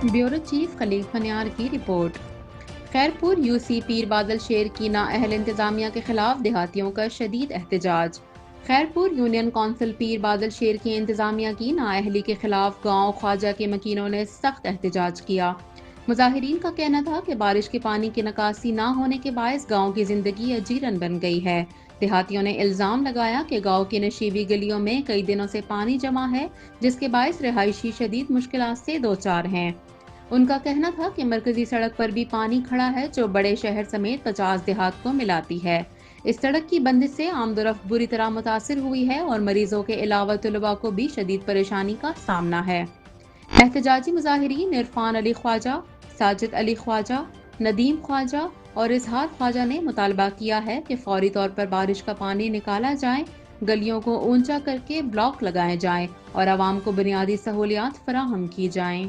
Bureau chief Khalil फनियार की report. Khairpur UC पीर बादल शेर की नाअहल इंतजामिया के खिलाफ देहातियों का शदीद एहतजाज। खैरपुर यूनियन कौंसिल पीर बादल शेर की इंतजामिया की नाअहली के खिलाफ गांव ख्वाजा के मकीनों ने सख्त एहतजाज किया। मुजाहिरीन का कहना था कि बारिश के पानी की निकासी ना होने के बायस गांव की जिंदगी अजीरन बन गई है। देहातियों ने इल्जाम लगाया कि गांव की नशीबी गलियों में कई दिनों से पानी जमा है, जिसके बायस रिहायशी शदीद मुश्किलात से दो चार हैं। उनका कहना था कि मरकजी सड़क पर भी पानी खड़ा है जो बड़े शहर समेत 50 देहात को मिलाती है। इस सड़क की बंदिश से आमदोरफ्त बुरी तरह मुतासिर हुई है और मरीजों के अलावा तलबा को भी शदीद परेशानी का सामना है। एहतजाजी मुजाहिरीन इरफान अली ख्वाजा, साजिद अली ख्वाजा, नदीम ख्वाजा और इजहार ख्वाजा ने मुतालबा किया है कि फौरी तौर पर बारिश का पानी निकाला जाए, गलियों को ऊंचा करके ब्लॉक लगाए जाएं और आवाम को बुनियादी सहूलियात फराहम की जाएं।